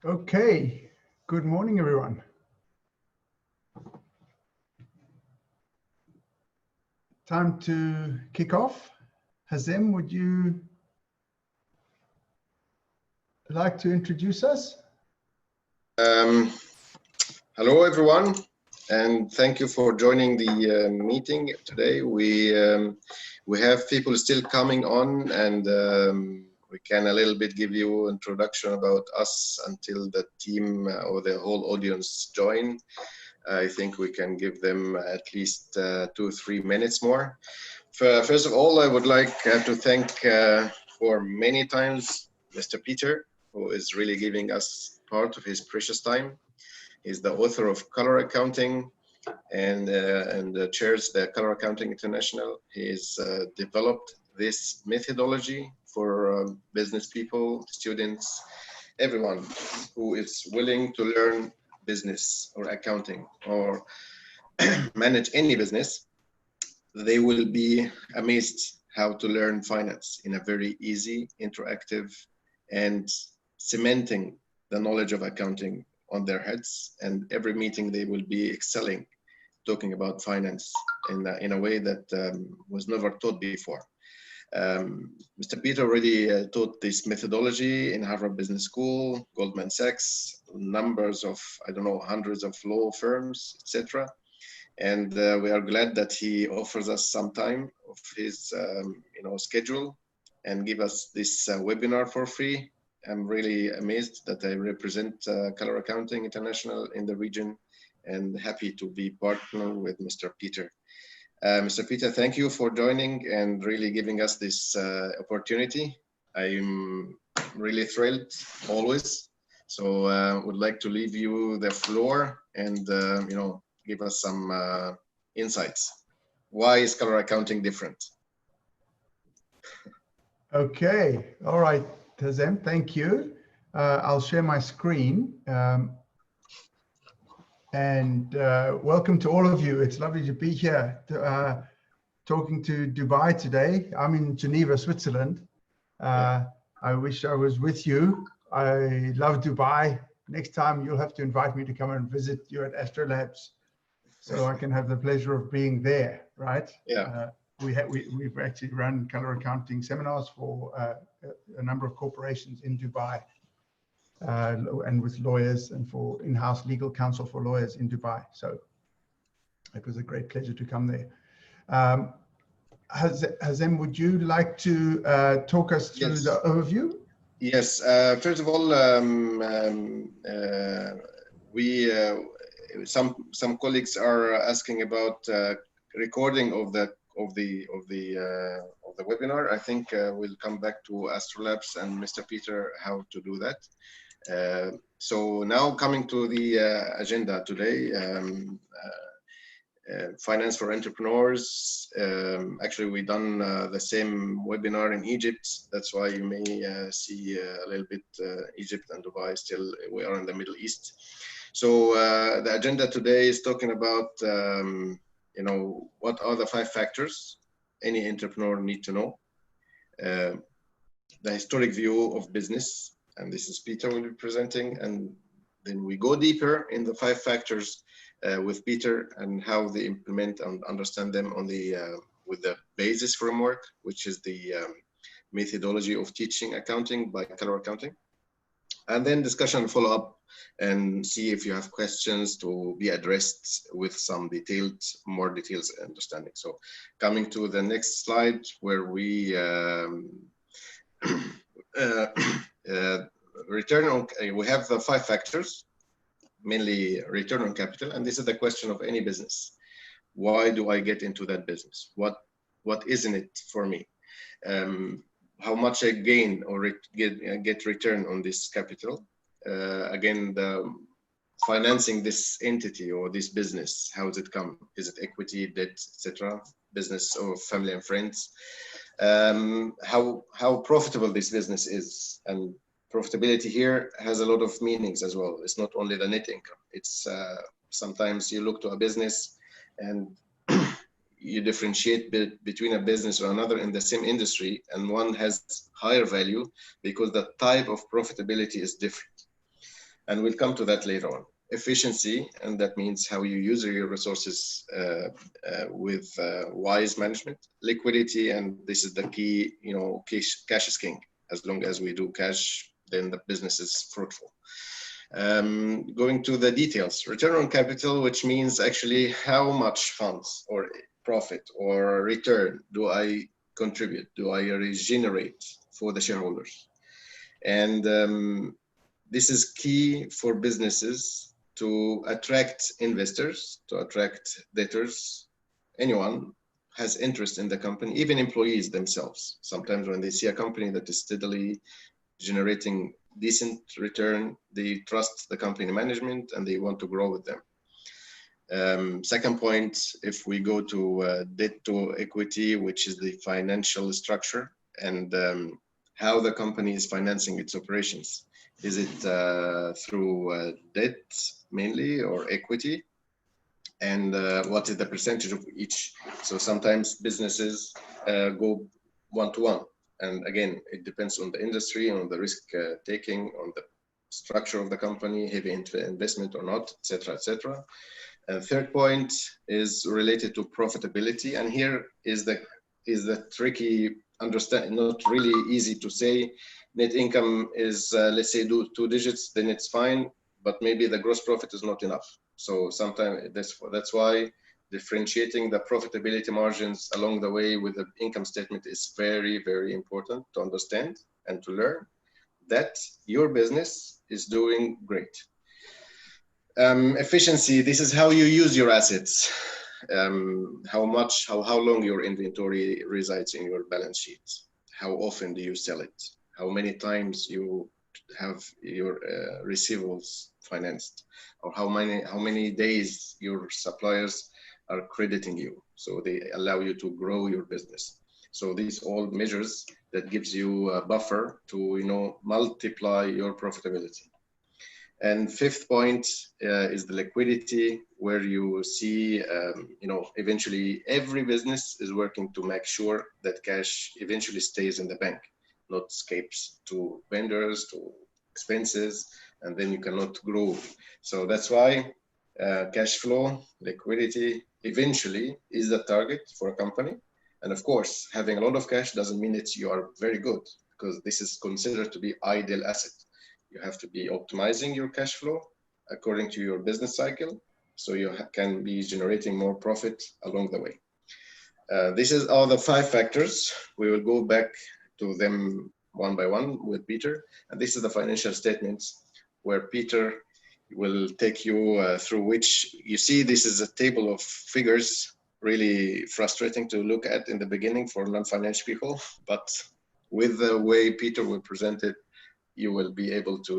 Okay, good morning, everyone. Time to kick off. Hazem, would you like to introduce us? Hello, everyone, and thank you for joining the meeting today. We have people still coming on, and we can a little bit give you introduction about us until the team or the whole audience join. I think we can give them at least 2-3 minutes more. First of all, I would like to thank for many times Mr. Peter, who is really giving us part of his precious time. He's the author of Color Accounting and chairs the Color Accounting International. He's developed this methodology for business people, students, everyone who is willing to learn business or accounting or manage any business. They will be amazed how to learn finance in a very easy, interactive, and cementing the knowledge of accounting on their heads. And every meeting they will be excelling, talking about finance in a way that was never taught before. Mr. Peter already taught this methodology in Harvard Business School, Goldman Sachs, numbers of, I don't know, hundreds of law firms, etc. And we are glad that he offers us some time of his schedule and give us this webinar for free. I'm really amazed that I represent Color Accounting International in the region and happy to be partner with Mr. Peter. Mr. Peter, thank you for joining and really giving us this opportunity. I'm really thrilled always. So would like to leave you the floor and give us some insights. Why is color accounting different? Okay, all right, Hazem, thank you. I'll share my screen. Welcome to all of you. It's lovely to be here talking to Dubai today. I'm in Geneva, Switzerland. I wish I was with you. I love Dubai. Next time you'll have to invite me to come and visit you at Astrolabs so I can have the pleasure of being there, right? Yeah. We've actually run color accounting seminars for a number of corporations in Dubai. And with lawyers and for in-house legal counsel for lawyers in Dubai. So it was a great pleasure to come there. Hazem, would you like to talk us through the overview? Yes. First of all, some colleagues are asking about recording of the webinar. I think we'll come back to Astrolabs and Mr. Peter how to do that. So now coming to the agenda today, finance for entrepreneurs. Actually, we done the same webinar in Egypt. That's why you may see a little bit Egypt and Dubai still, we are in the Middle East. So the agenda today is talking about, what are the 5 factors any entrepreneur need to know. The historic view of business. And this is Peter will be presenting, and then we go deeper in the 5 factors with Peter and how they implement and understand them on the with the basis framework, which is the methodology of teaching accounting by Color Accounting, and then discussion follow up and see if you have questions to be addressed with some more detailed understanding. So coming to the next slide where we return on, we have the 5 factors, mainly return on capital, and this is the question of any business. Why do I get into that business? What isn't it for me? How much I gain or get return on this capital? Again, the financing this entity or this business, how does it come? Is it equity, debt, etc.? Business or family and friends? How profitable this business is, and profitability here has a lot of meanings as well. It's not only the net income. It's sometimes you look to a business and you differentiate between a business or another in the same industry, and one has higher value because the type of profitability is different. And we'll come to that later on. Efficiency, and that means how you use your resources with wise management. Liquidity, and this is the key, cash is king. As long as we do cash, then the business is fruitful. Going to the details, return on capital, which means actually how much funds or profit or return do I contribute, do I regenerate for the shareholders. And this is key for businesses to attract investors, to attract debtors, anyone has interest in the company, even employees themselves. Sometimes when they see a company that is steadily generating decent return, they trust the company management and they want to grow with them. Second point, if we go to debt to equity, which is the financial structure and how the company is financing its operations. Is it through debt mainly or equity? And what is the percentage of each? So sometimes businesses go one-to-one. And again, it depends on the industry, on the risk taking, on the structure of the company, heavy investment or not, etc., etc. And third point is related to profitability. And here is the tricky understand, not really easy to say. Net income is, let's say, do 2 digits, then it's fine, but maybe the gross profit is not enough. So sometimes that's why differentiating the profitability margins along the way with the income statement is very, very important to understand and to learn that your business is doing great. Efficiency, this is how you use your assets. How long your inventory resides in your balance sheet. How often do you sell it? How many times you have your receivables financed, or how many days your suppliers are crediting you, so they allow you to grow your business. So these all measures that gives you a buffer to multiply your profitability. And fifth point is the liquidity, where you see eventually every business is working to make sure that cash eventually stays in the bank, not escapes to vendors, to expenses, and then you cannot grow. So that's why cash flow, liquidity eventually is the target for a company. And of course, having a lot of cash doesn't mean that you are very good, because this is considered to be idle asset. You have to be optimizing your cash flow according to your business cycle, so you can be generating more profit along the way. This is all the 5 factors. We will go back to them one by one with Peter. And this is the financial statements where Peter will take you through, which you see this is a table of figures, really frustrating to look at in the beginning for non-financial people, but with the way Peter will present it, you will be able to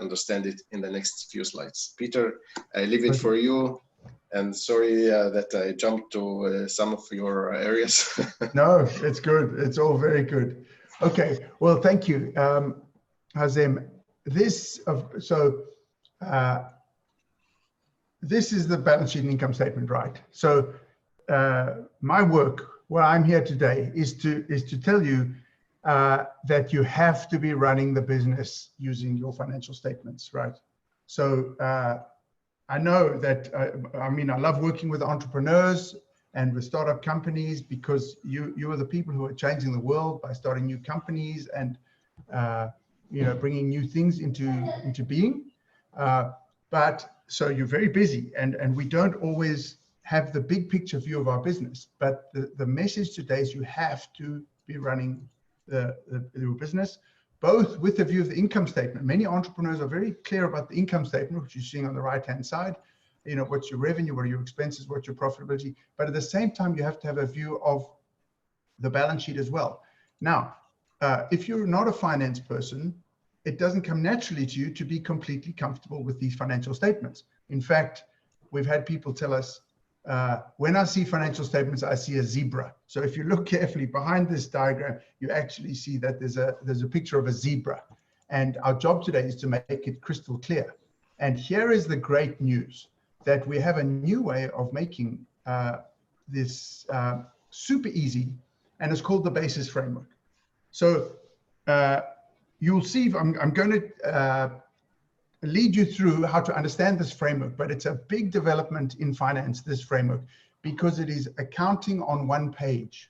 understand it in the next few slides. Peter, I leave it for you, and sorry that I jumped to some of your areas. No, it's good. It's all very good. Okay, well, thank you, Hazem. This is the balance sheet and income statement, right? So my work, where I'm here today, is to tell you that you have to be running the business using your financial statements, right? So I know that, I love working with entrepreneurs and with startup companies, because you are the people who are changing the world by starting new companies and bringing new things into being. But so you're very busy, and we don't always have the big picture view of our business. But the message today is you have to be running your business, both with the view of the income statement. Many entrepreneurs are very clear about the income statement, which you're seeing on the right-hand side. What's your revenue, what are your expenses, what's your profitability. But at the same time, you have to have a view of the balance sheet as well. Now, if you're not a finance person, it doesn't come naturally to you to be completely comfortable with these financial statements. In fact, we've had people tell us, when I see financial statements, I see a zebra. So if you look carefully behind this diagram, you actually see that there's a picture of a zebra. And our job today is to make it crystal clear. And here is the great news, that we have a new way of making this super easy, and it's called the basis framework. So you'll see, I'm going to lead you through how to understand this framework, but it's a big development in finance, this framework, because it is accounting on one page.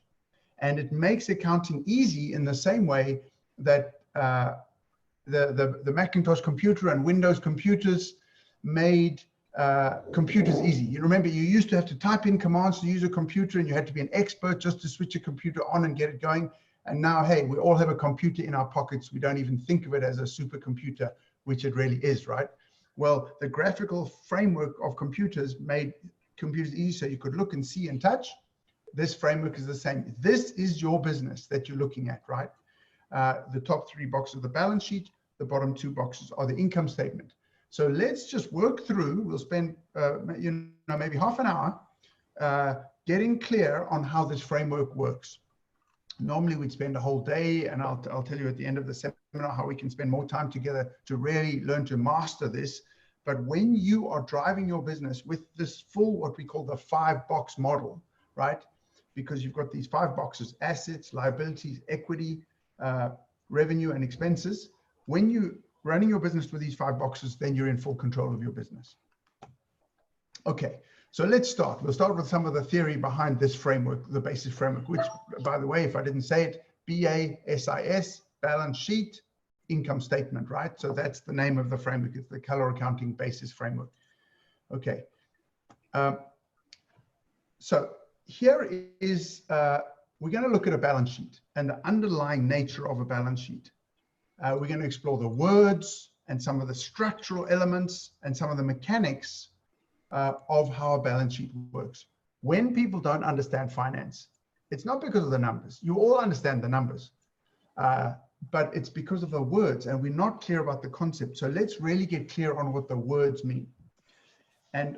And it makes accounting easy in the same way that the Macintosh computer and Windows computers made computers easy. You remember, you used to have to type in commands to use a computer, and you had to be an expert just to switch a computer on and get it going. And now, hey, we all have a computer in our pockets. We don't even think of it as a supercomputer, which it really is, right? Well, the graphical framework of computers made computers easy so you could look and see and touch. This framework is the same. This is your business that you're looking at, right? The top 3 boxes are the balance sheet. The bottom 2 boxes are the income statement. So let's just work through. We'll spend maybe half an hour getting clear on how this framework works. Normally we'd spend a whole day, and I'll tell you at the end of the seminar how we can spend more time together to really learn to master this. But when you are driving your business with this full, what we call the 5-box model, right? Because you've got these 5 boxes: assets, liabilities, equity, revenue, and expenses. When you running your business with these 5 boxes, then you're in full control of your business. Okay, so let's start. We'll start with some of the theory behind this framework, the basic framework, which, by the way, if I didn't say it, BASIS, balance sheet, income statement, right? So that's the name of the framework. It's the color accounting basis framework. Okay. So here is, we're going to look at a balance sheet and the underlying nature of a balance sheet. We're going to explore the words and some of the structural elements and some of the mechanics of how a balance sheet works. When people don't understand finance, it's not because of the numbers. You all understand the numbers, but it's because of the words, and we're not clear about the concept. So let's really get clear on what the words mean and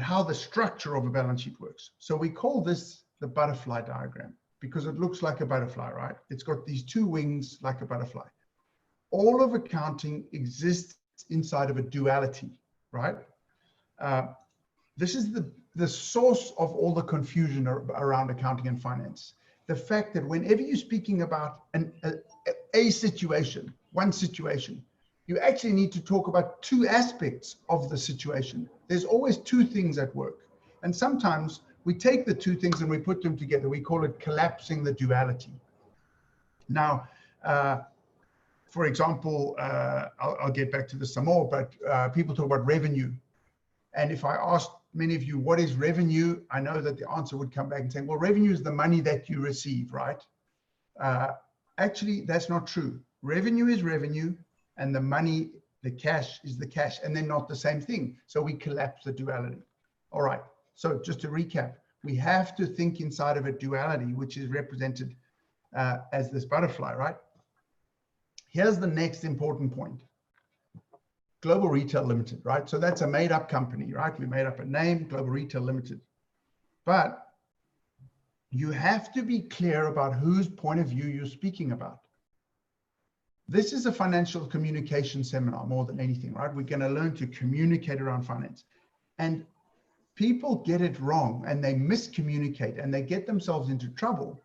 how the structure of a balance sheet works. So we call this the butterfly diagram because it looks like a butterfly, right? It's got these 2 wings like a butterfly. All of accounting exists inside of a duality, right? This is the source of all the confusion around accounting and finance. The fact that whenever you're speaking about a situation, one situation, you actually need to talk about 2 aspects of the situation. There's always 2 things at work. And sometimes we take the 2 things and we put them together. We call it collapsing the duality. Now, for example, I'll get back to this some more, but people talk about revenue. And if I asked many of you, what is revenue? I know that the answer would come back and say, well, revenue is the money that you receive, right? Actually, that's not true. Revenue is revenue, and the money, the cash, is the cash, and they're not the same thing. So we collapse the duality. All right, so just to recap, we have to think inside of a duality, which is represented as this butterfly, right? Here's the next important point. Global Retail Limited, right? So that's a made-up company, right? We made up a name, Global Retail Limited. But you have to be clear about whose point of view you're speaking about. This is a financial communication seminar more than anything, right? We're going to learn to communicate around finance. And people get it wrong, and they miscommunicate, and they get themselves into trouble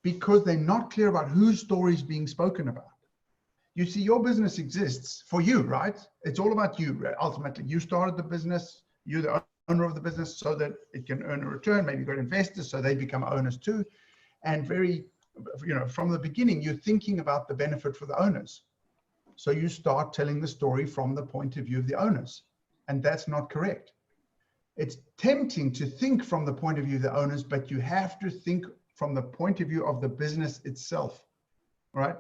because they're not clear about whose story is being spoken about. You see, your business exists for you, right? It's all about you. Ultimately, you started the business, you're the owner of the business so that it can earn a return. Maybe you've got investors so they become owners too. And from the beginning, you're thinking about the benefit for the owners. So you start telling the story from the point of view of the owners. And that's not correct. It's tempting to think from the point of view of the owners, but you have to think from the point of view of the business itself, right?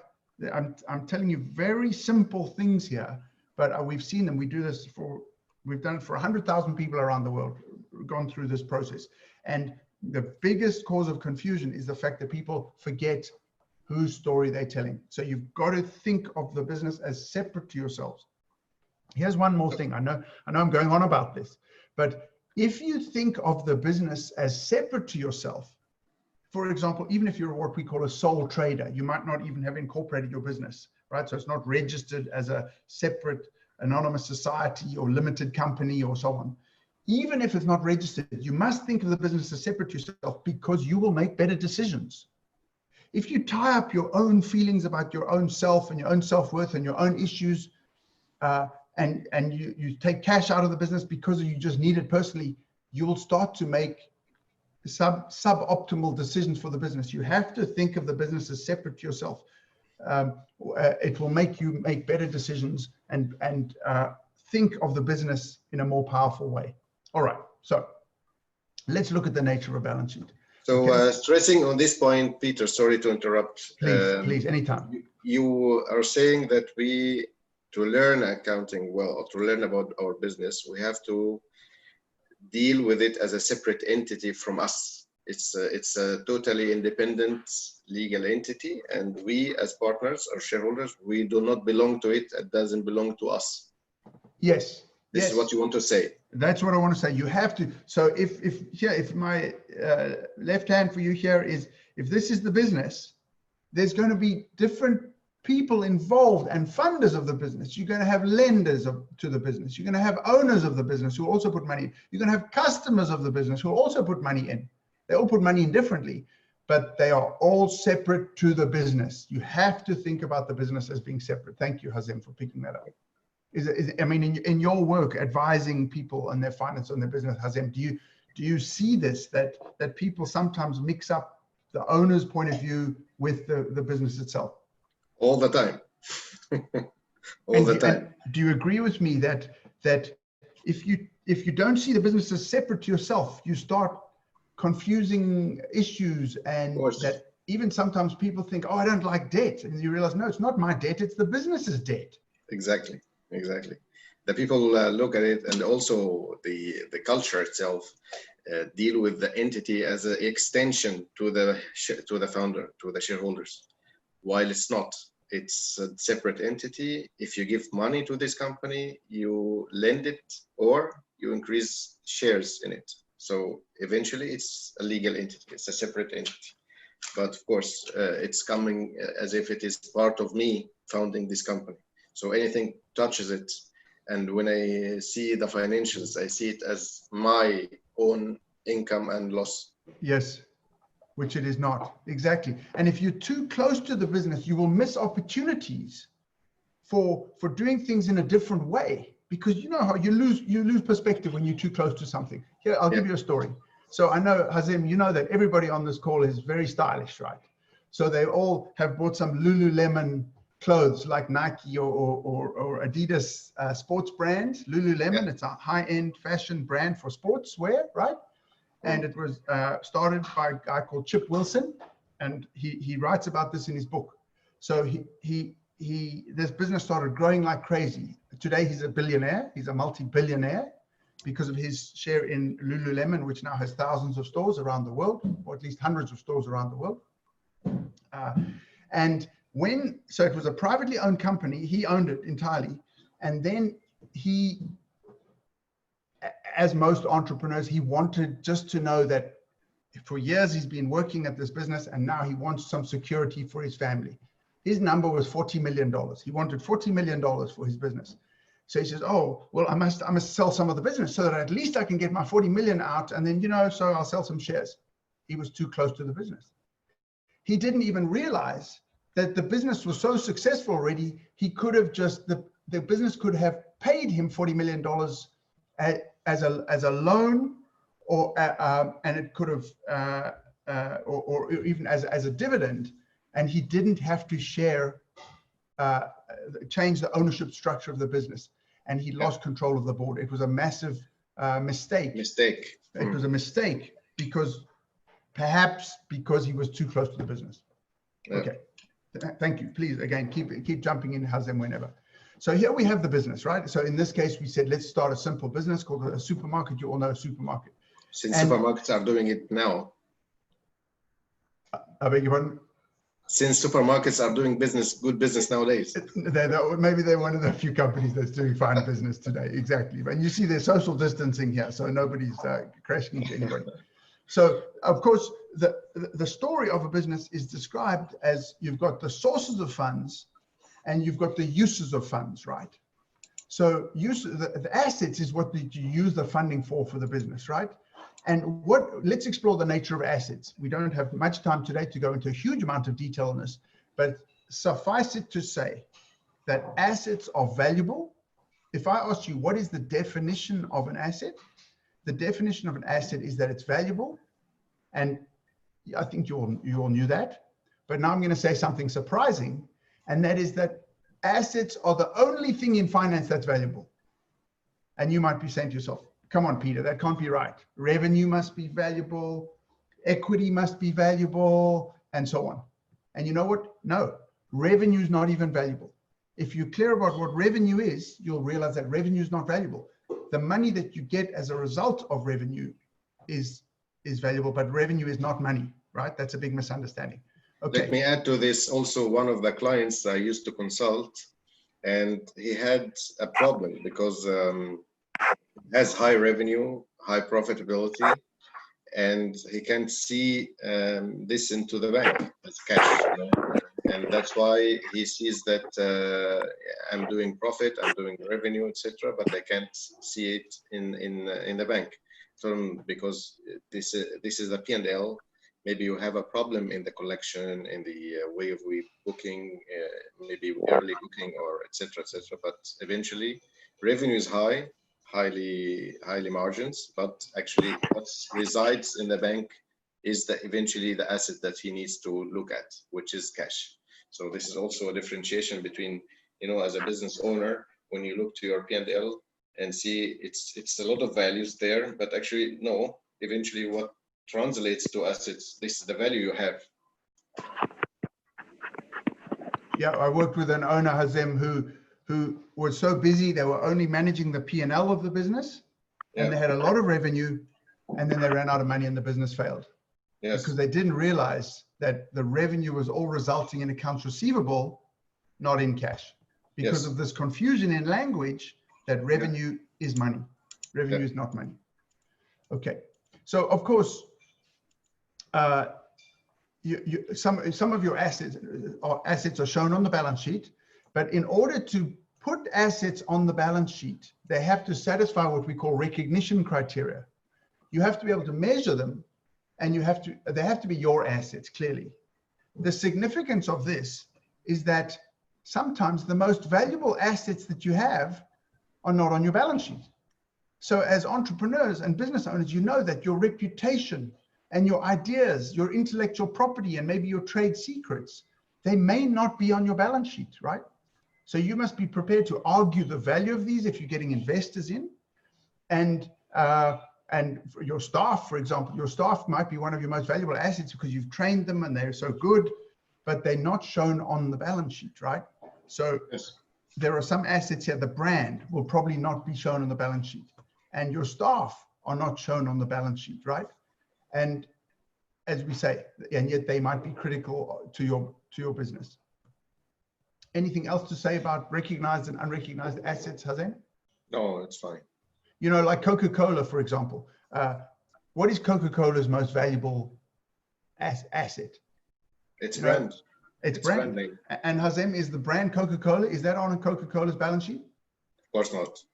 I'm telling you very simple things here, but we've seen them. We've done it for 100,000 people around the world, gone through this process. And the biggest cause of confusion is the fact that people forget whose story they're telling. So you've got to think of the business as separate to yourselves. Here's one more thing. I know I'm going on about this, but if you think of the business as separate to yourself, for example, even if you're what we call a sole trader, you might not even have incorporated your business, right? So it's not registered as a separate anonymous society or limited company or so on. Even if it's not registered, you must think of the business as separate to yourself because you will make better decisions. If you tie up your own feelings about your own self and your own self-worth and your own issues, and you take cash out of the business because you just need it personally, you will start to make suboptimal decisions for the business. You have to think of the business as separate to yourself. It will make you make better decisions and think of the business in a more powerful way. All right, so let's look at the nature of a balance sheet. So Okay. stressing on this point, Peter, sorry to interrupt. Please, anytime. You are saying that to learn accounting well, or to learn about our business, we have to deal with it as a separate entity from us. It's a totally independent legal entity, and we as partners or shareholders, we do not belong to it. It doesn't belong to us. Yes. This is what you want to say. That's what I want to say. You have to. So if my left hand for you here is, if this is the business, there's going to be different people involved and funders of the business. You're going to have lenders to the business. You're going to have owners of the business who also put money in. You're going to have customers of the business who also put money in. They all put money in differently, but they are all separate to the business. You have to think about the business as being separate. Thank you, Hazem, for picking that up. I mean, in your work advising people on their finance, on their business, Hazem, do you see this, that people sometimes mix up the owner's point of view with the business itself? All the time. All the time. And do you agree with me that if you don't see the business as separate to yourself, you start confusing issues, and that even sometimes people think, oh, I don't like debt, and you realize, no, it's not my debt, it's the business's debt. Exactly. The people look at it, and also the culture itself deal with the entity as an extension to the founder, to the shareholders, while it's not. It's a separate entity. If you give money to this company, you lend it or you increase shares in it. So eventually it's a legal entity. It's a separate entity. But of course, it's coming as if it is part of me founding this company. So anything touches it. And when I see the financials, I see it as my own income and loss. Yes. Which it is not. Exactly. And if you're too close to the business, you will miss opportunities for doing things in a different way, because you know how you lose perspective when you're too close to something. Here, I'll give you a story. So I know, Hazem, you know that everybody on this call is very stylish, right? So they all have bought some Lululemon clothes, like Nike or Adidas sports brand. Lululemon, it's a high-end fashion brand for sportswear, right? And it was started by a guy called Chip Wilson, and he writes about this in his book. So this business started growing like crazy. Today he's a billionaire. He's a multi-billionaire because of his share in Lululemon, which now has thousands of stores around the world, or at least hundreds of stores around the world. So it was a privately owned company. He owned it entirely, and then as most entrepreneurs, he wanted just to know that for years he's been working at this business, and now he wants some security for his family. His number was $40 million. He wanted $40 million for his business. So he says, oh, well, I must sell some of the business so that at least I can get my 40 million out, and then, so I'll sell some shares. He was too close to the business. He didn't even realize that the business was so successful already, he could have the business could have paid him $40 million as a loan, or and it could have or even as a dividend, and he didn't have to change the ownership structure of the business, and he lost control of the board. It was a massive mistake. It was a mistake perhaps because he was too close to the business. Okay, thank you. Please, again, keep jumping in, Hazem, whenever. So here we have the business, right? So in this case, we said, let's start a simple business called a supermarket. You all know a supermarket. Since supermarkets are doing it now. I beg your pardon? Since supermarkets are doing good business nowadays. Maybe they're one of the few companies that's doing fine business today. Exactly. But you see there's social distancing here, so nobody's crashing into anybody. So, of course, the story of a business is described as you've got the sources of funds, and you've got the uses of funds, right? So the assets is what you use the funding for the business, right? And let's explore the nature of assets. We don't have much time today to go into a huge amount of detail on this, but suffice it to say that assets are valuable if I asked you, what is the definition of an asset? The definition of an asset is that it's valuable. And I think you all knew that. But now I'm going to say something surprising. And that is that assets are the only thing in finance that's valuable. And you might be saying to yourself, come on, Peter, that can't be right. Revenue must be valuable. Equity must be valuable, and so on. And you know what? No, revenue is not even valuable. If you're clear about what revenue is, you'll realize that revenue is not valuable. The money that you get as a result of revenue is valuable, but revenue is not money, right? That's a big misunderstanding. Okay. Let me add to this also, one of the clients I used to consult, and he had a problem because he has high revenue, high profitability, and he can't see this into the bank as cash. You know? And that's why he sees that I'm doing profit, I'm doing revenue, etc., but I can't see it in the bank. So because this is a P&L, maybe you have a problem in the collection, in the way of booking, maybe early booking, or etc., etc. But eventually, revenue is highly margins, but actually what resides in the bank is eventually the asset that he needs to look at, which is cash. So this is also a differentiation between, you know, as a business owner, when you look to your P&L and see it's a lot of values there, but actually no, eventually what translates to assets, this is the value you have. Yeah, I worked with an owner, Hazem, who was so busy, they were only managing the P&L of the business, and they had a lot of revenue, and then they ran out of money and the business failed. Yes. Because they didn't realize that the revenue was all resulting in accounts receivable, not in cash. Because of this confusion in language that revenue is money. Revenue is not money. Okay. So of course, some of your assets are shown on the balance sheet, but in order to put assets on the balance sheet, they have to satisfy what we call recognition criteria. You have to be able to measure them, and they have to be your assets, clearly. The significance of this is that sometimes the most valuable assets that you have are not on your balance sheet. So as entrepreneurs and business owners, you know that your reputation and your ideas, your intellectual property, and maybe your trade secrets, they may not be on your balance sheet, right? So you must be prepared to argue the value of these if you're getting investors in. And for your staff, for example, your staff might be one of your most valuable assets because you've trained them and they're so good, but they're not shown on the balance sheet, right? So there are some assets here. The brand will probably not be shown on the balance sheet, and your staff are not shown on the balance sheet, right? And as we say, and yet they might be critical to your business. Anything else to say about recognized and unrecognized assets, Hazem? No, it's fine. You know, like Coca-Cola, for example. What is Coca-Cola's most valuable asset? It's brand. It's brand. Branding. And Hazem, is the brand Coca-Cola, is that on Coca-Cola's balance sheet? Of course not.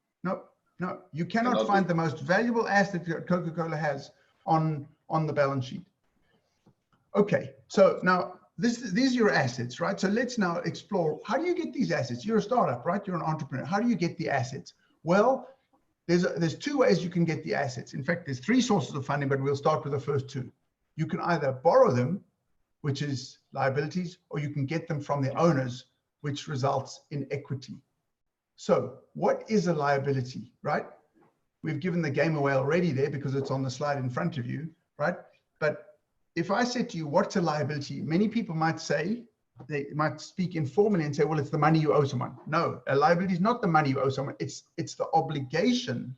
No. You cannot find the most valuable asset that Coca-Cola has on the balance sheet. Okay, so now these are your assets, right? So let's now explore, how do you get these assets? You're a startup, right? You're an entrepreneur. How do you get the assets? Well, there's two ways you can get the assets. In fact, there's three sources of funding, but we'll start with the first two. You can either borrow them, which is liabilities, or you can get them from the owners, which results in equity. So what is a liability, right? We've given the game away already there because it's on the slide in front of you, right? But if I said to you, what's a liability? Many people might say, they might speak informally and say, well, it's the money you owe someone. No, a liability is not the money you owe someone. It's the obligation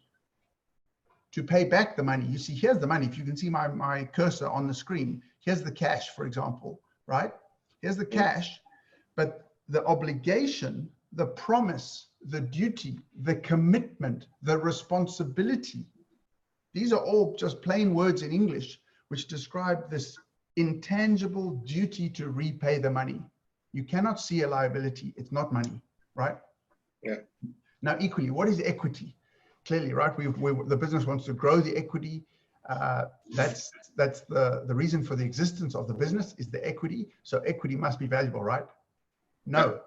to pay back the money. You see, here's the money. If you can see my cursor on the screen, here's the cash, for example, right? Here's the cash, but the obligation, the promise, the duty, the commitment, the responsibility, these are all just plain words in English which describe this intangible duty to repay the money. You cannot see a liability. It's not money, right? Yeah. Now, equally, what is equity? Clearly, right? The business wants to grow the equity. That's the reason for the existence of the business is the equity. So equity must be valuable, right? No.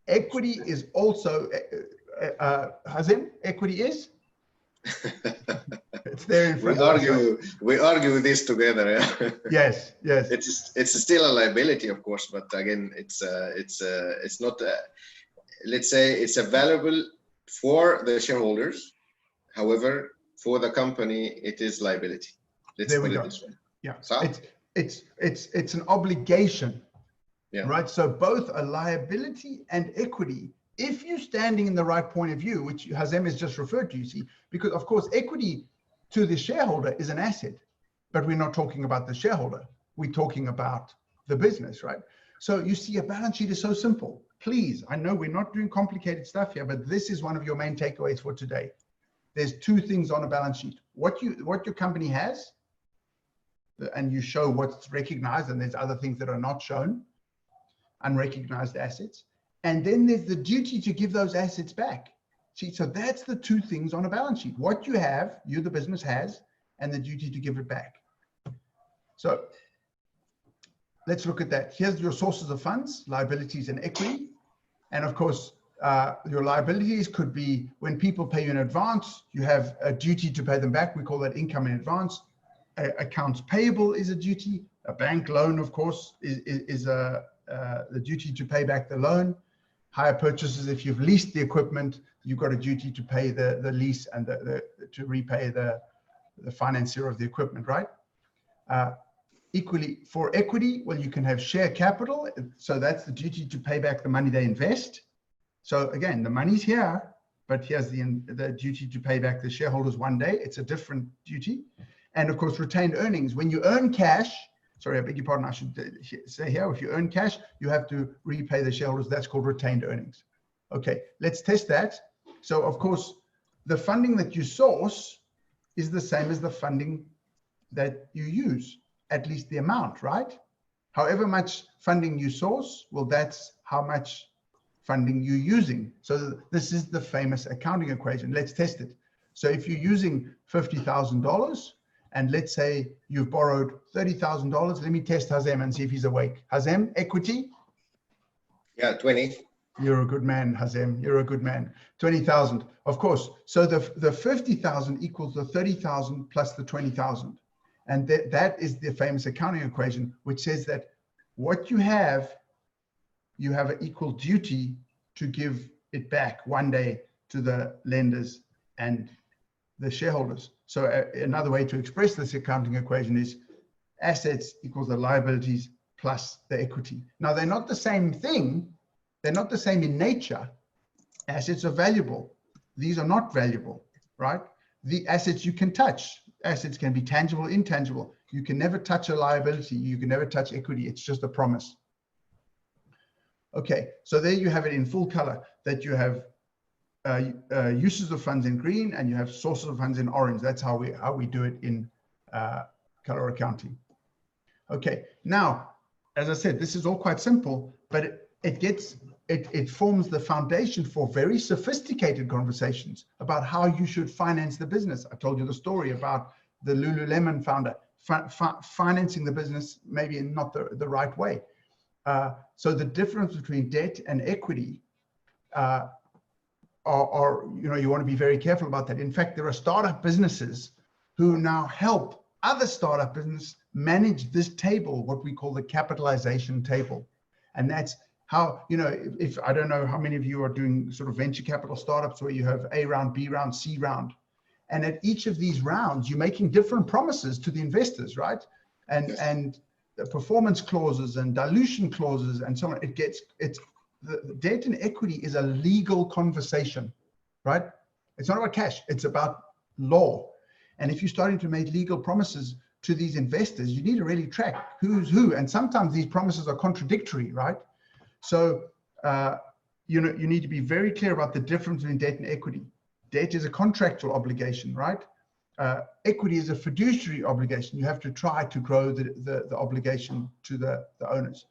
Equity is also Hazem, equity is? It's there in front of us. We argue this together. Yeah? Yes, yes. It's still a liability, of course, but again, it's not. Let's say it's a valuable for the shareholders. However, for the company, it is liability. Let's put it this way. Yeah. So it's an obligation. Yeah. Right. So both a liability and equity, if you're standing in the right point of view, which Hazem has just referred to, you see, because of course equity to the shareholder is an asset, but we're not talking about the shareholder. We're talking about the business, right? So you see, a balance sheet is so simple. Please, I know we're not doing complicated stuff here, but this is one of your main takeaways for today. There's two things on a balance sheet: what your company has, and you show what's recognized, and there's other things that are not shown, unrecognized assets, and then there's the duty to give those assets back. See, so that's the two things on a balance sheet: what you have, the business has, and the duty to give it back. So let's look at that. Here's your sources of funds: liabilities and equity. And of course, your liabilities could be when people pay you in advance, you have a duty to pay them back. We call that income in advance. Accounts payable is a duty. A bank loan, of course, is the duty to pay back the loan. Hire purchases: if you've leased the equipment, you've got a duty to pay the lease and to repay the financier of the equipment, right? Equally, for equity, well, you can have share capital. So that's the duty to pay back the money they invest. So again, the money's here, but here's the duty to pay back the shareholders one day. It's a different duty. And of course, retained earnings. When you earn cash, sorry, I beg your pardon, I should say here, if you earn cash, you have to repay the shareholders. That's called retained earnings. Okay, let's test that. So of course, the funding that you source is the same as the funding that you use, at least the amount, right? However much funding you source, well, that's how much funding you're using. So this is the famous accounting equation. Let's test it. So if you're using $50,000, and let's say you've borrowed $30,000, let me test Hazem and see if he's awake. Hazem, equity? Yeah, 20. You're a good man, Hazem. You're a good man. 20,000, of course. So the 50,000 equals the 30,000 plus the 20,000. And that is the famous accounting equation, which says that what you have an equal duty to give it back one day to the lenders and the shareholders. So another way to express this accounting equation is assets equals the liabilities plus the equity. Now, they're not the same thing. They're not the same in nature. Assets are valuable. These are not valuable, right? The assets you can touch. Assets can be tangible, intangible. You can never touch a liability. You can never touch equity. It's just a promise. Okay, so there you have it in full color, that you have uses of funds in green and you have sources of funds in orange. That's how we do it in color accounting. Okay, now, as I said, this is all quite simple, but it forms the foundation for very sophisticated conversations about how you should finance the business. I told you the story about the Lululemon founder financing the business maybe in not the right way. So the difference between debt and equity you want to be very careful about that. In fact, there are startup businesses who now help other startup businesses manage this table, what we call the capitalization table. And that's how, if I don't know how many of you are doing sort of venture capital startups where you have A round, B round, C round. And at each of these rounds, you're making different promises to the investors, right? And the performance clauses and dilution clauses and so on. The debt and equity is a legal conversation, right? It's not about cash, it's about law. And if you're starting to make legal promises to these investors, you need to really track who's who. And sometimes these promises are contradictory, right? So, you need to be very clear about the difference between debt and equity. Debt is a contractual obligation, right? Equity is a fiduciary obligation. You have to try to grow the obligation to the owners.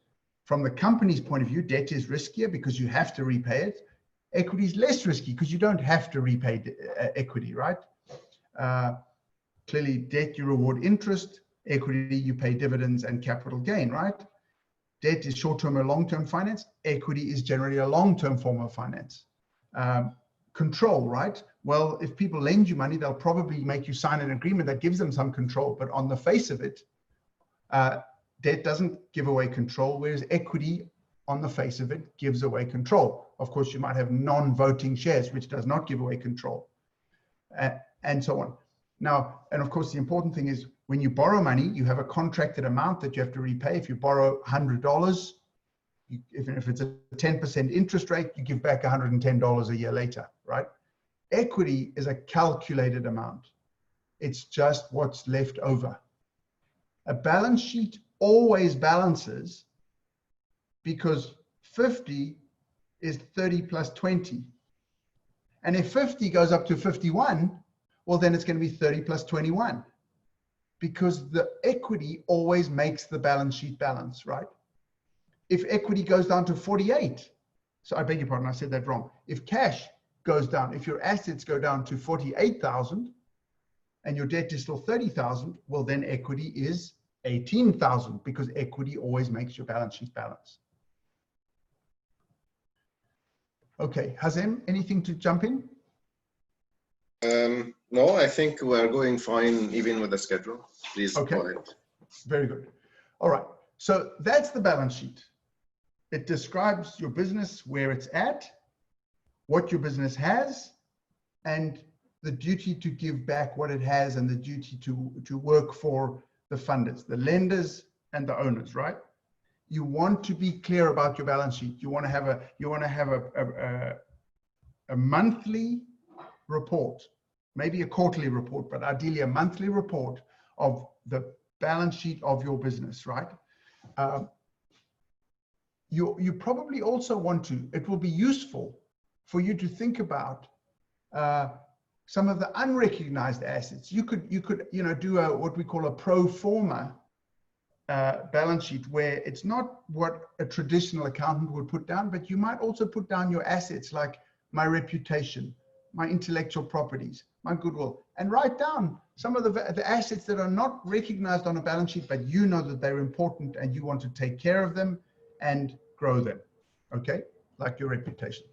From the company's point of view, debt is riskier because you have to repay it. Equity is less risky because you don't have to repay equity, right? Clearly, debt, you reward interest. Equity, you pay dividends and capital gain, right? Debt is short-term or long-term finance. Equity is generally a long-term form of finance. control, right? Well, if people lend you money, they'll probably make you sign an agreement that gives them some control, but on the face of it, debt doesn't give away control, whereas equity on the face of it gives away control. Of course, you might have non-voting shares, which does not give away control, and so on. Now, and of course, the important thing is when you borrow money, you have a contracted amount that you have to repay. If you borrow $100, if it's a 10% interest rate, you give back $110 a year later, right? Equity is a calculated amount. It's just what's left over. A balance sheet always balances because 50 is 30 plus 20. And if 50 goes up to 51, well, then it's going to be 30 plus 21 because the equity always makes the balance sheet balance, right? If equity goes down to 48, so I beg your pardon, I said that wrong. If cash goes down, if your assets go down to 48,000 and your debt is still 30,000, well, then equity is 18,000 because equity always makes your balance sheet balance. Okay, Hazem, anything to jump in? No, I think we're going fine even with the schedule. Please Okay. go ahead. Very good. All right, so that's the balance sheet. It describes your business, where it's at, what your business has, and the duty to give back what it has and the duty to work for the funders, the lenders and the owners, right? You want to be clear about your balance sheet. You want to have a monthly report, maybe a quarterly report, but ideally a monthly report of the balance sheet of your business, right? You probably also want to, it will be useful for you to think about some of the unrecognized assets. You could do what we call a pro forma balance sheet, where it's not what a traditional accountant would put down, but you might also put down your assets like my reputation, my intellectual properties, my goodwill, and write down some of the assets that are not recognized on a balance sheet, but you know that they're important and you want to take care of them and grow them, okay? Like your reputation.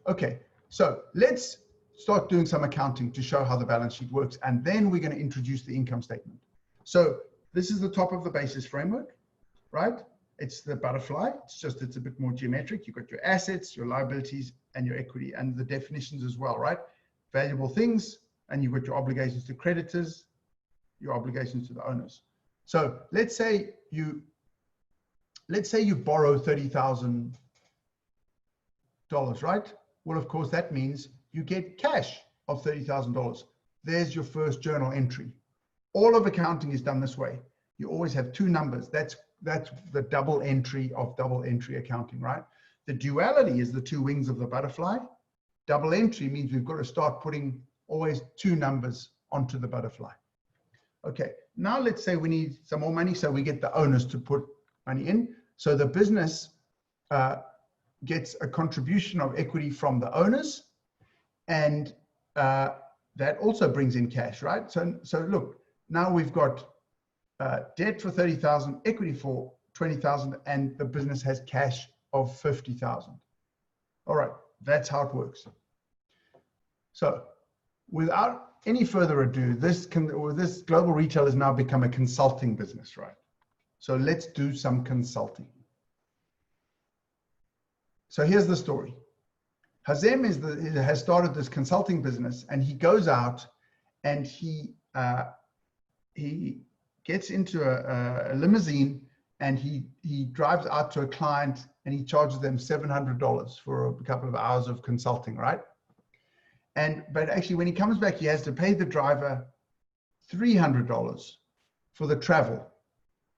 Okay, so let's start doing some accounting to show how the balance sheet works, and then we're going to introduce the income statement. So this is the top of the basis framework, right? It's the butterfly. It's a bit more geometric. You've got your assets, your liabilities, and your equity, and the definitions as well, right? Valuable things, and you've got your obligations to creditors, your obligations to the owners. So let's say you borrow $30,000, right? Well, of course, that means you get cash of $30,000. There's your first journal entry. All of accounting is done this way. You always have two numbers. That's the double entry of double entry accounting, right? The duality is the two wings of the butterfly. Double entry means we've got to start putting always two numbers onto the butterfly. Okay, now let's say we need some more money, so we get the owners to put money in. So the business gets a contribution of equity from the owners, and that also brings in cash, right? So look, now we've got debt for 30,000, equity for 20,000, and the business has cash of 50,000. All right, that's how it works. So without any further ado, this global retail has now become a consulting business, right? So let's do some consulting. So here's the story. Hazem has started this consulting business, and he goes out and he gets into a limousine, and he drives out to a client, and he charges them $700 for a couple of hours of consulting, right? But actually, when he comes back, he has to pay the driver $300 for the travel.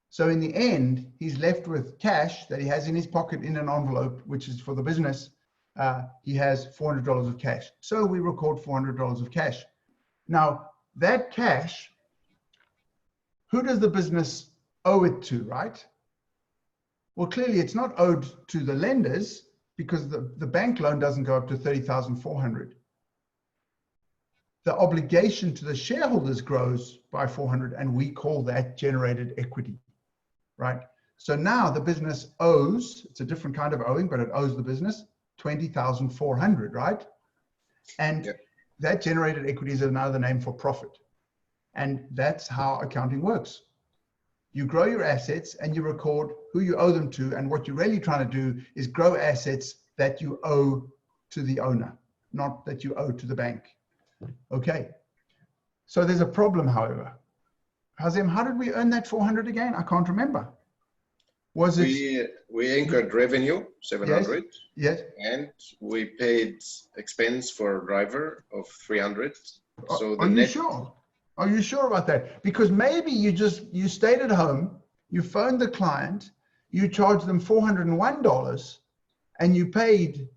So in the end, he's left with cash that he has in his pocket in an envelope, which is for the business. He has $400 of cash. So we record $400 of cash. Now, that cash, who does the business owe it to, right? Well, clearly it's not owed to the lenders, because the bank loan doesn't go up to $30,400. The obligation to the shareholders grows by $400, and we call that generated equity, right? So now the business owes, it's a different kind of owing, but it owes the business $20,400, right? And that generated equity is another name for profit. And that's how accounting works. You grow your assets and you record who you owe them to. And what you're really trying to do is grow assets that you owe to the owner, not that you owe to the bank. Okay. So there's a problem, however. Hazem, how did we earn that 400 again? I can't remember. Was it? We incurred revenue, 700. Yes. And we paid expense for a driver of 300. So Are you sure? Are you sure about that? Because maybe you stayed at home, you phoned the client, you charged them $401, and you paid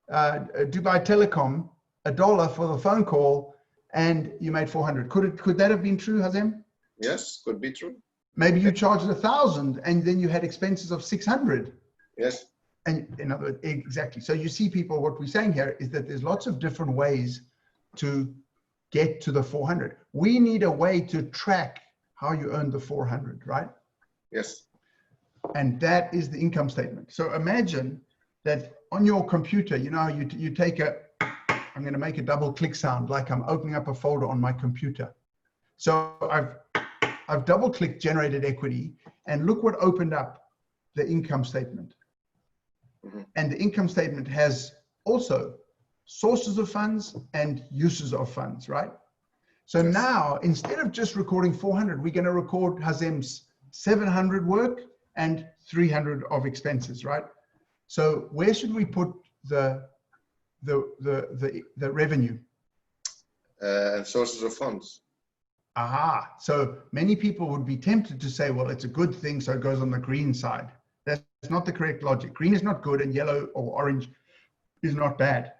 Dubai Telecom $1 for the phone call, and you made 400. Could that have been true, Hazem? Yes, could be true. Maybe you charged 1,000, and then you had expenses of 600. Yes. And in other words, exactly. So you see, people, what we're saying here is that there's lots of different ways to get to the 400. We need a way to track how you earned the 400, right? Yes. And that is the income statement. So imagine that on your computer, you know, you take I'm going to make a double click sound like I'm opening up a folder on my computer. So I've double clicked generated equity, and look what opened up: the income statement. Mm-hmm. And the income statement has also sources of funds and uses of funds, right? So yes. Now, instead of just recording 400, we're going to record Hazem's 700 work and 300 of expenses, right? So where should we put the revenue? And sources of funds. Aha. So many people would be tempted to say, well, it's a good thing, so it goes on the green side. That's not the correct logic. Green is not good, and yellow or orange is not bad.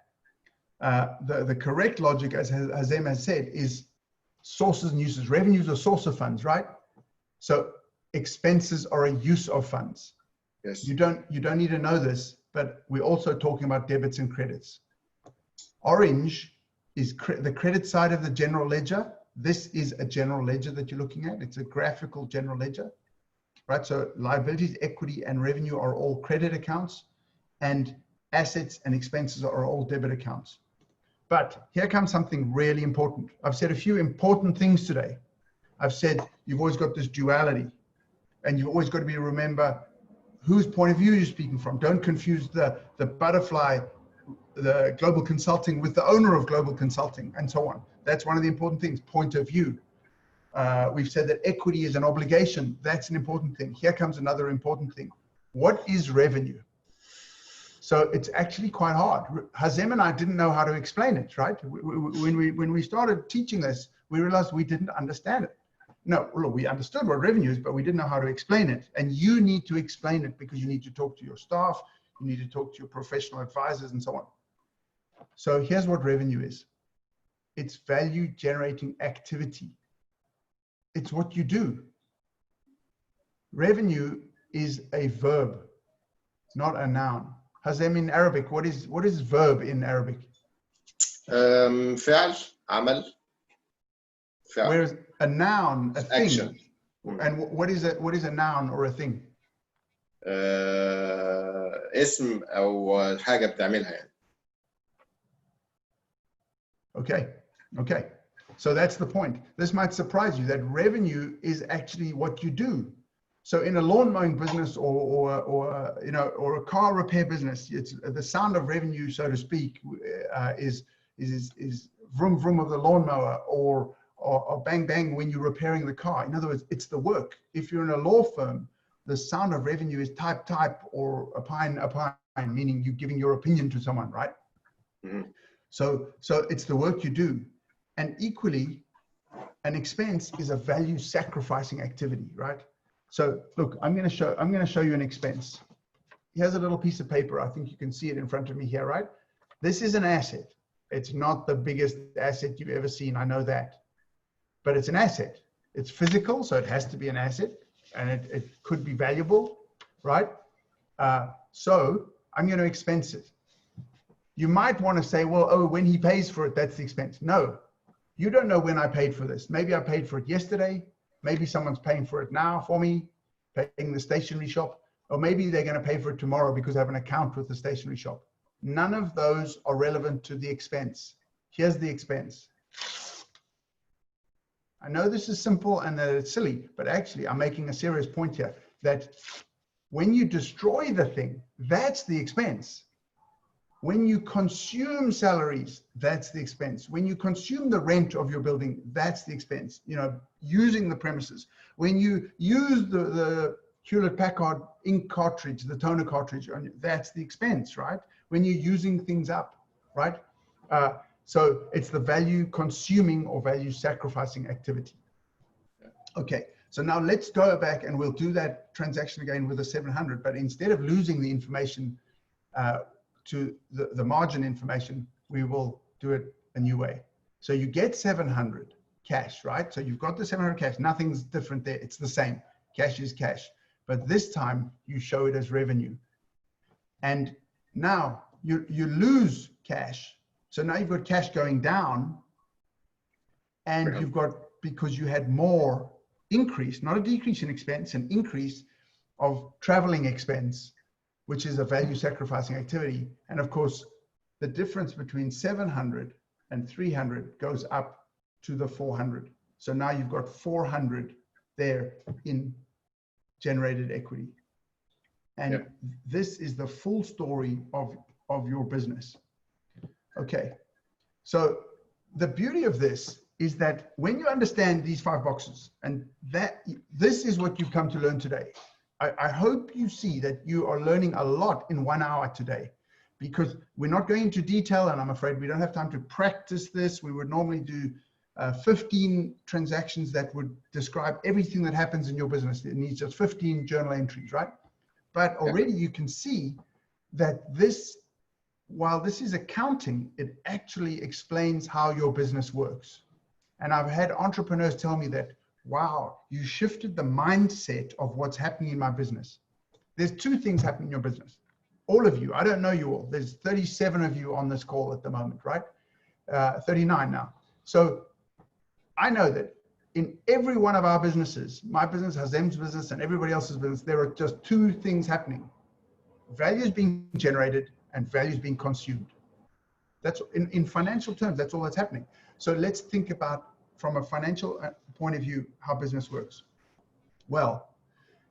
The correct logic, as Hazem has said, is sources and uses. Revenues are a source of funds, right? So expenses are a use of funds. Yes. You don't need to know this, but we're also talking about debits and credits. Orange is the credit side of the general ledger. This is a general ledger that you're looking at. It's a graphical general ledger, right? So liabilities, equity, and revenue are all credit accounts, and assets and expenses are all debit accounts. But here comes something really important. I've said a few important things today. I've said you've always got this duality, and you've always got to remember whose point of view you're speaking from. Don't confuse the butterfly, the global consulting, with the owner of global consulting, and so on. That's one of the important things, point of view. We've said that equity is an obligation. That's an important thing. Here comes another important thing. What is revenue? So it's actually quite hard. Hazem and I didn't know how to explain it, right? When we started teaching this, we realized we didn't understand it. No, look, we understood what revenue is, but we didn't know how to explain it. And you need to explain it because you need to talk to your staff, you need to talk to your professional advisors, and so on. So here's what revenue is. It's value generating activity. It's what you do. Revenue is a verb, not a noun. Hazem, in Arabic, what is verb in Arabic? فعل, عمل. فعل. Whereas a noun, a thing. Action. And what is a noun or a thing? اسم أو حاجة بتعملها يعني. Okay. So that's the point. This might surprise you that revenue is actually what you do. So in a lawn mowing business or a car repair business, it's the sound of revenue, so to speak, is vroom vroom of the lawnmower or bang bang when you're repairing the car. In other words, it's the work. If you're in a law firm, the sound of revenue is type or opine, meaning you giving your opinion to someone, right? Mm-hmm. So it's the work you do. And equally, an expense is a value sacrificing activity, right? So look, I'm going to show you an expense. Here's a little piece of paper. I think you can see it in front of me here, right? This is an asset. It's not the biggest asset you've ever seen. I know that, but it's an asset. It's physical, so it has to be an asset, and it could be valuable, right? So I'm going to expense it. You might want to say, well, oh, when he pays for it, that's the expense. No, you don't know when I paid for this. Maybe I paid for it yesterday. Maybe someone's paying for it now for me, paying the stationery shop, or maybe they're going to pay for it tomorrow because I have an account with the stationery shop. None of those are relevant to the expense. here's the expense. I know this is simple and that it's silly, but actually I'm making a serious point here that when you destroy the thing, that's the expense. When you consume salaries, that's the expense. When you consume the rent of your building, that's the expense. You know, using the premises. When you use the Hewlett-Packard ink cartridge, the toner cartridge, that's the expense, right? When you're using things up, right? So it's the value consuming or value sacrificing activity. Okay, so now let's go back and we'll do that transaction again with a 700, but instead of losing the information to the margin information, we will do it a new way. So you get 700 cash, right? So you've got the 700 cash, nothing's different there, it's the same. Cash is cash, but this time you show it as revenue. And now you lose cash. So now you've got cash going down, and you've got, because you had more increase, not a decrease in expense, an increase of traveling expense, which is a value sacrificing activity. And of course, the difference between 700 and 300 goes up to the 400. So now you've got 400 there in generated equity. And this is the full story of your business. Okay, so the beauty of this is that when you understand these 5 boxes, and this is what you've come to learn today. I hope you see that you are learning a lot in 1 hour today, because we're not going into detail, and I'm afraid we don't have time to practice this. We would normally do 15 transactions that would describe everything that happens in your business. It needs just 15 journal entries, right? But already you can see that this, while this is accounting, it actually explains how your business works. And I've had entrepreneurs tell me that, wow, you shifted the mindset of what's happening in my business. There's 2 things happening in your business. All of you, I don't know you all. There's 37 of you on this call at the moment, right? 39 now. So I know that in every one of our businesses, my business, Hazem's business, and everybody else's business, there are just 2 things happening. Value is being generated and value is being consumed. That's in financial terms, that's all that's happening. So let's think about, from a financial point of view, how business works. Well,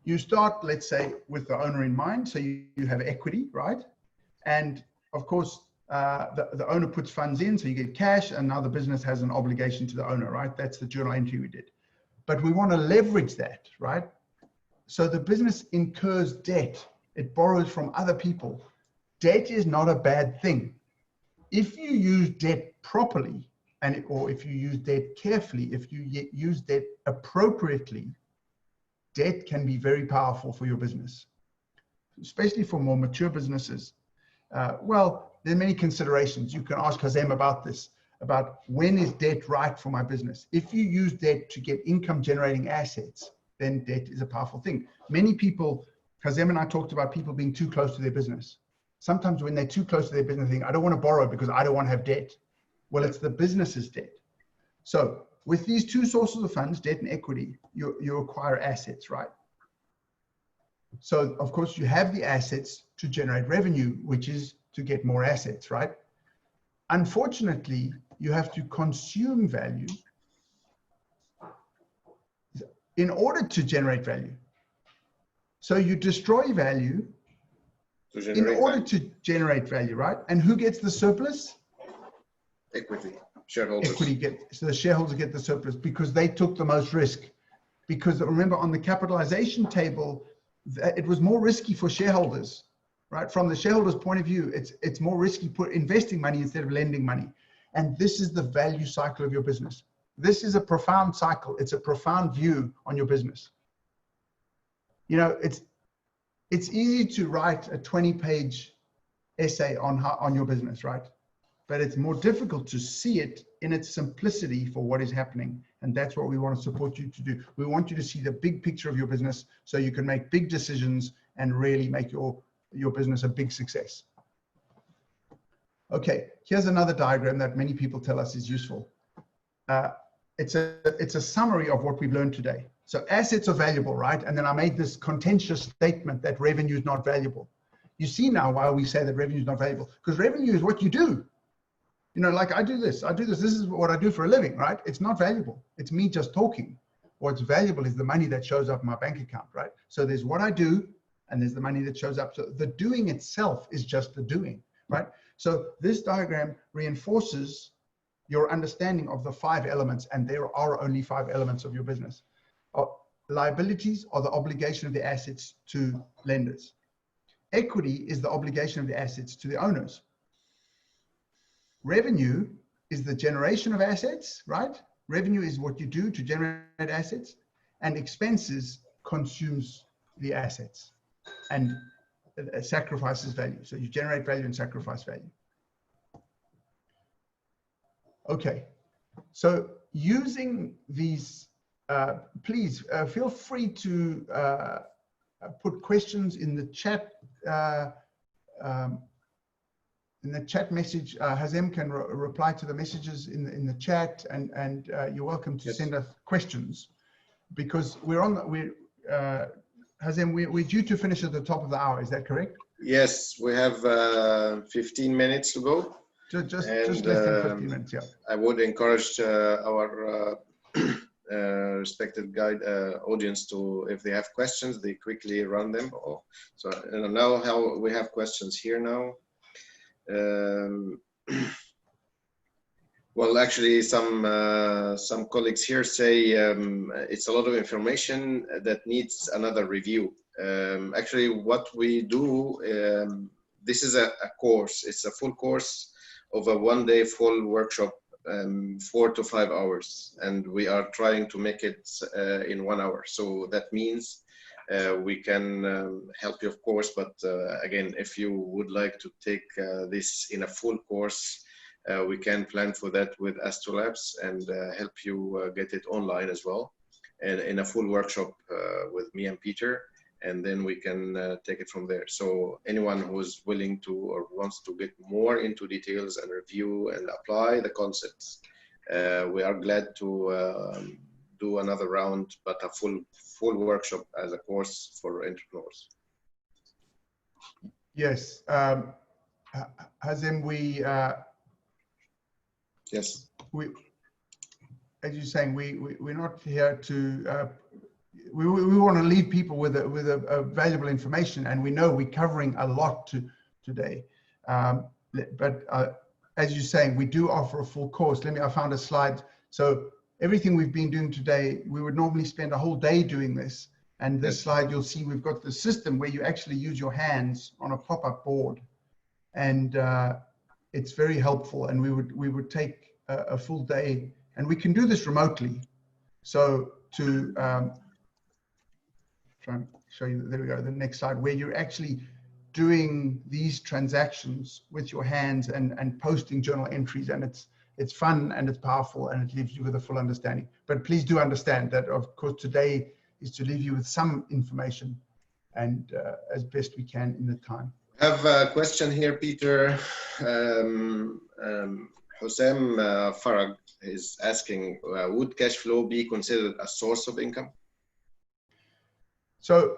you start, let's say, with the owner in mind. So you have equity, right? And of course, the owner puts funds in, so you get cash, and now the business has an obligation to the owner, right? That's the journal entry we did. But we want to leverage that, right? So the business incurs debt. It borrows from other people. Debt is not a bad thing. If you use debt properly, or if you use debt carefully, if you use debt appropriately, debt can be very powerful for your business, especially for more mature businesses. Well, there are many considerations. You can ask Hazem about this, about when is debt right for my business. If you use debt to get income generating assets, then debt is a powerful thing. Many people, Hazem and I talked about people being too close to their business. Sometimes when they're too close to their business, they think, I don't want to borrow because I don't want to have debt. Well, it's the business's debt. So with these 2 sources of funds, debt and equity, you acquire assets, right? So of course you have the assets to generate revenue, which is to get more assets, right? Unfortunately, you have to consume value in order to generate value. So you destroy value in order to generate value, right? And who gets the surplus? Equity, shareholders. So the shareholders get the surplus because they took the most risk. Because remember, on the capitalization table, it was more risky for shareholders, right? From the shareholders' point of view, it's more risky investing money instead of lending money. And this is the value cycle of your business. This is a profound cycle. It's a profound view on your business. You know, it's easy to write a 20-page essay on your business, right? But it's more difficult to see it in its simplicity for what is happening. And that's what we want to support you to do. We want you to see the big picture of your business so you can make big decisions and really make your business a big success. Okay, here's another diagram that many people tell us is useful. It's a summary of what we've learned today. So assets are valuable, right? And then I made this contentious statement that revenue is not valuable. You see now why we say that revenue is not valuable, because revenue is what you do. You know, like I do this, this is what I do for a living, right? It's not valuable. It's me just talking. What's valuable is the money that shows up in my bank account, right? So there's what I do, and there's the money that shows up. So the doing itself is just the doing, right? So this diagram reinforces your understanding of the 5 elements, and there are only 5 elements of your business. Liabilities are the obligation of the assets to lenders. Equity is the obligation of the assets to the owners. Revenue is the generation of assets, right? Revenue is what you do to generate assets, and expenses consumes the assets and sacrifices value. So you generate value and sacrifice value. Okay, so using these, please feel free to put questions in the chat. In the chat message, Hazem can reply to the messages in the chat, and you're welcome to send us questions, because Hazem, we're due to finish at the top of the hour. Is that correct? Yes, we have 15 minutes to go. Just less than 15 minutes, yeah. I would encourage our respected audience to, if they have questions, they quickly run them. So now how we have questions here now. Well, actually, some colleagues here say it's a lot of information that needs another review. Actually, what we do, this is a course. It's a full course of a one-day full workshop, 4 to 5 hours, and we are trying to make it in 1 hour. So that means we can help you, of course, but again, if you would like to take this in a full course, we can plan for that with Astrolabs and help you get it online as well, and in a full workshop with me and Peter, and then we can take it from there. So anyone who's willing to or wants to get more into details and review and apply the concepts, we are glad to do another round, but a full workshop as a course for entrepreneurs. Yes, Hazem, yes, as you're saying, we're not here to. We want to leave people with a valuable information, and we know we're covering a lot today. But as you're saying, we do offer a full course. I found a slide. So everything we've been doing today, we would normally spend a whole day doing this. And this slide, you'll see we've got the system where you actually use your hands on a pop-up board, and it's very helpful. And we would take a full day, and we can do this remotely. So to try and show you, there we go, the next slide, where you're actually doing these transactions with your hands and posting journal entries, and it's fun and it's powerful and it leaves you with a full understanding. But please do understand that, of course, today is to leave you with some information and as best we can in the time. I have a question here, Peter. Hosam Farag is asking, would cash flow be considered a source of income? So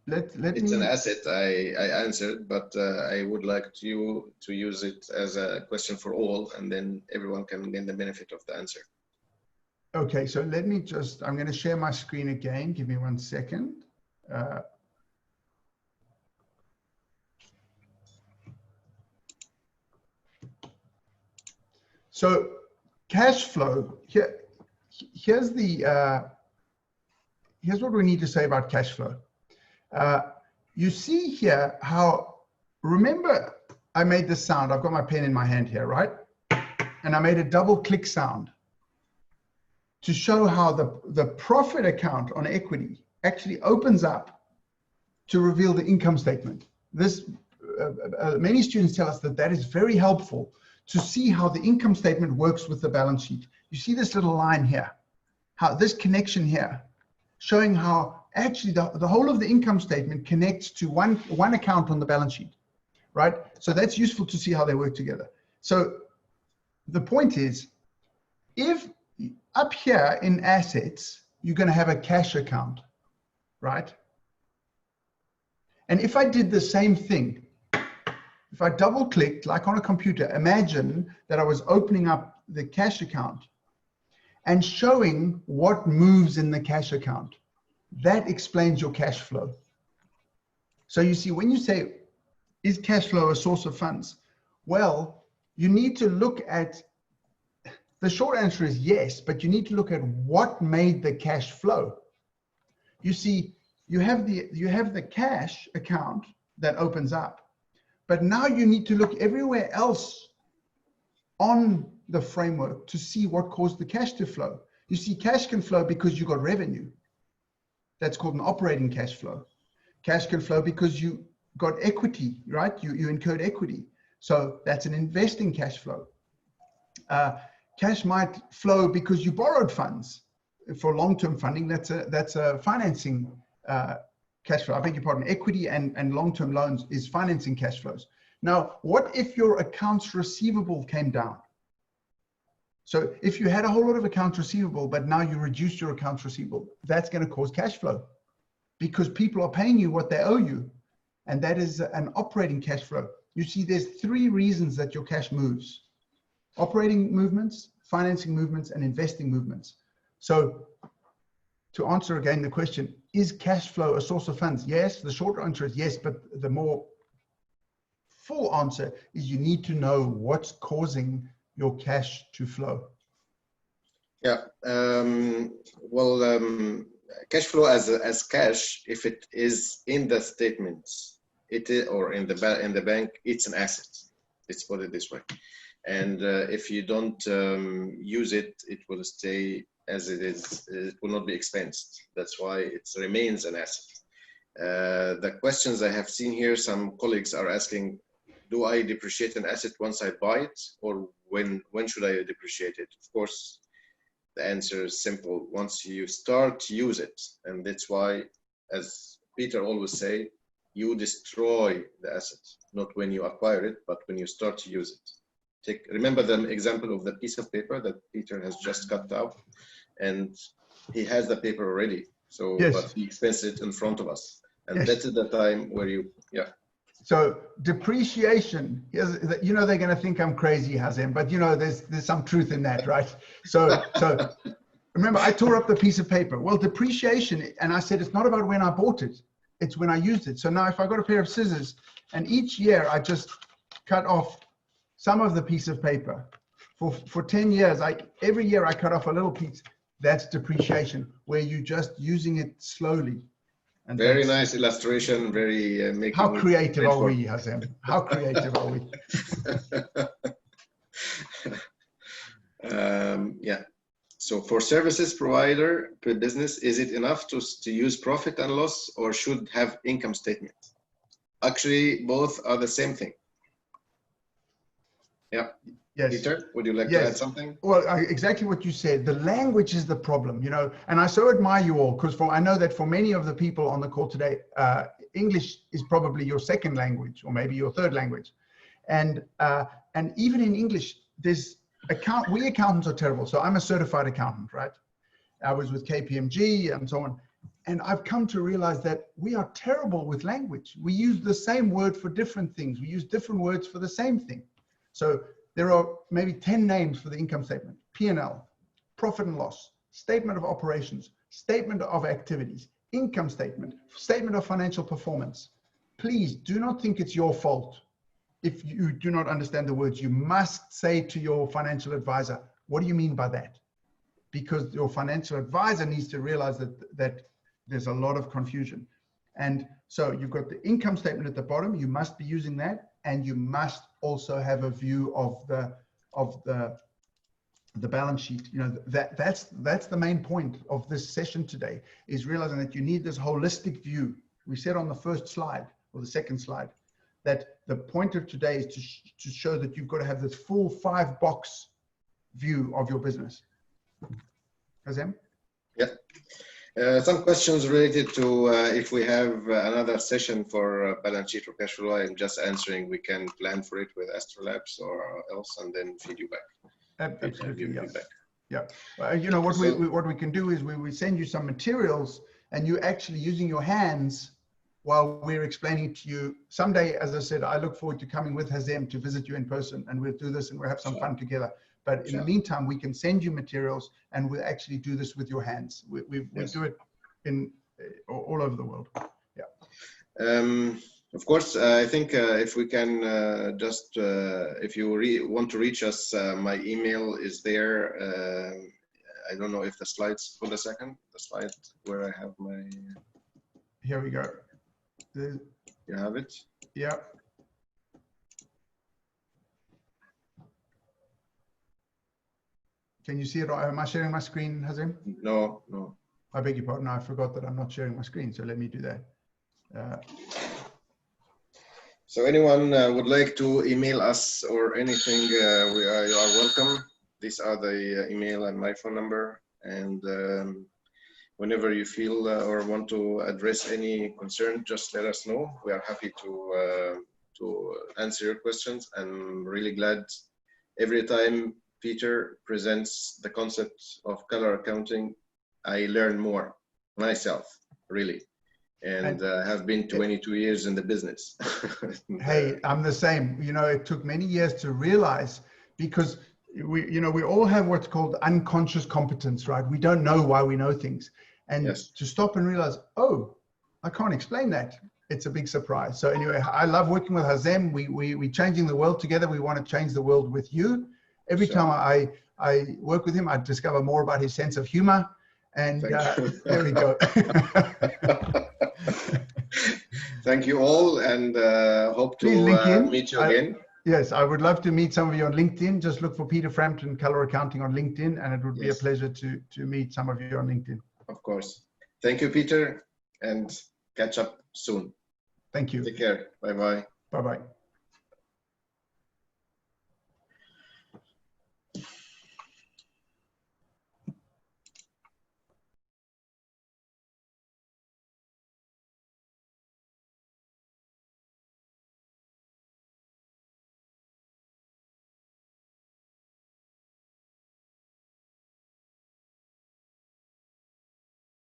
it's an asset, I answered, but I would like you to use it as a question for all, and then everyone can gain the benefit of the answer. Okay, so let me just, I'm going to share my screen again. Give me 1 second. So cash flow, here's what we need to say about cash flow. You see here how, remember I made this sound, I've got my pen in my hand here, right? And I made a double click sound to show how the profit account on equity actually opens up to reveal the income statement. This, many students tell us that is very helpful to see how the income statement works with the balance sheet. You see this little line here, how this connection here, showing how actually the whole of the income statement connects to one account on the balance sheet, right? So that's useful to see how they work together. So the point is, if up here in assets, you're going to have a cash account, right? And if I did the same thing, if if I double clicked like on a computer, imagine that I was opening up the cash account and showing what moves in the cash account. That explains your cash flow. So you see, when you say, is cash flow a source of funds? Well, you need to look at, the short answer is yes, but you need to look at what made the cash flow. You see, you have the cash account that opens up, but now you need to look everywhere else on the framework to see what caused the cash to flow. You see, cash can flow because you got revenue. That's called an operating cash flow. Cash can flow because you got equity, right? You incurred equity. So that's an investing cash flow. Cash might flow because you borrowed funds for long-term funding. That's a financing cash flow. I beg your pardon. Equity and long-term loans is financing cash flows. Now, what if your accounts receivable came down? So if you had a whole lot of accounts receivable, but now you reduced your accounts receivable, that's going to cause cash flow because people are paying you what they owe you. And that is an operating cash flow. You see, there's three reasons that your cash moves: operating movements, financing movements, and investing movements. So to answer again the question, is cash flow a source of funds? Yes, the short answer is yes, but the more full answer is you need to know what's causing your cash to flow. Yeah, cash flow as cash, if it is in the statements, or in the bank, it's an asset. Let's put it this way. And if you don't use it, it will stay as it is. It will not be expensed. That's why it remains an asset. The questions I have seen here, some colleagues are asking, do I depreciate an asset once I buy it, or when should I depreciate it? Of course, the answer is simple. Once you start to use it, and that's why, as Peter always say, you destroy the asset, not when you acquire it, but when you start to use it. Remember the example of the piece of paper that Peter has just cut out, and he has the paper already. So, yes. But he expenses it in front of us, and yes. That is the time where you, yeah. So depreciation, you know, they're going to think I'm crazy, Hazem, but you know, there's some truth in that, right? So remember, I tore up the piece of paper. Well, depreciation, and I said, it's not about when I bought it, it's when I used it. So now if I got a pair of scissors and each year I just cut off some of the piece of paper for 10 years, every year I cut off a little piece, that's depreciation, where you're just using it slowly. And very nice illustration, very making. How creative are we, Hazem? How creative are we? Yeah. So for services provider per business, is it enough to use profit and loss, or should have income statement? Actually, both are the same thing. Yeah. Yes. Peter, would you like to add something? Well, exactly what you said. The language is the problem, you know, and I so admire you all because I know that for many of the people on the call today, English is probably your second language or maybe your third language. And even in English, we accountants are terrible. So I'm a certified accountant, right? I was with KPMG and so on. And I've come to realize that we are terrible with language. We use the same word for different things. We use different words for the same thing. So there are maybe 10 names for the income statement: P&L, profit and loss, statement of operations, statement of activities, income statement, statement of financial performance. Please do not think it's your fault if you do not understand the words. You must say to your financial advisor, what do you mean by that? Because your financial advisor needs to realize that there's a lot of confusion. And so you've got the income statement at the bottom. You must be using that. And you must also have a view of the balance sheet. You know, that's the main point of this session today, is realizing that you need this holistic view. We said on the first slide or the second slide that the point of today is to show that you've got to have this full 5-box view of your business. Hazem? Yeah. Some questions related to if we have another session for balance sheet or cash flow. I'm just answering. We can plan for it with Astrolabs or else, and then feed you back. Absolutely, yeah. You know what we can do is we send you some materials, and you actually using your hands while we're explaining to you. Someday, as I said, I look forward to coming with Hazem to visit you in person, and we'll do this and we'll have some fun together. But in the meantime, we can send you materials, and we'll actually do this with your hands. We do it in all over the world. Yeah. Of course, I think if we can just, if you want to reach us, my email is there. I don't know if the slides, hold a second, the slide where I have my... Here we go. You have it? Yeah. Can you see it? Am I sharing my screen, Hazem? No, no. I beg your pardon. I forgot that I'm not sharing my screen. So let me do that. So anyone would like to email us or anything, you are welcome. These are the email and my phone number. And whenever you feel or want to address any concern, just let us know. We are happy to answer your questions. I'm really glad every time Peter presents the concept of color accounting, I learn more myself, really. And have been 22 years in the business. Hey, I'm the same. You know, it took many years to realize, because we all have what's called unconscious competence, right? We don't know why we know things. And to stop and realize, oh, I can't explain that. It's a big surprise. So anyway, I love working with Hazem. We're changing the world together. We want to change the world with you. Every time I work with him, I discover more about his sense of humor. And there we go. Thank you all, and hope to meet you again. Yes, I would love to meet some of you on LinkedIn. Just look for Peter Frampton Color Accounting on LinkedIn, and it would be a pleasure to meet some of you on LinkedIn. Of course. Thank you, Peter, and catch up soon. Thank you. Take care. Bye-bye. Bye-bye.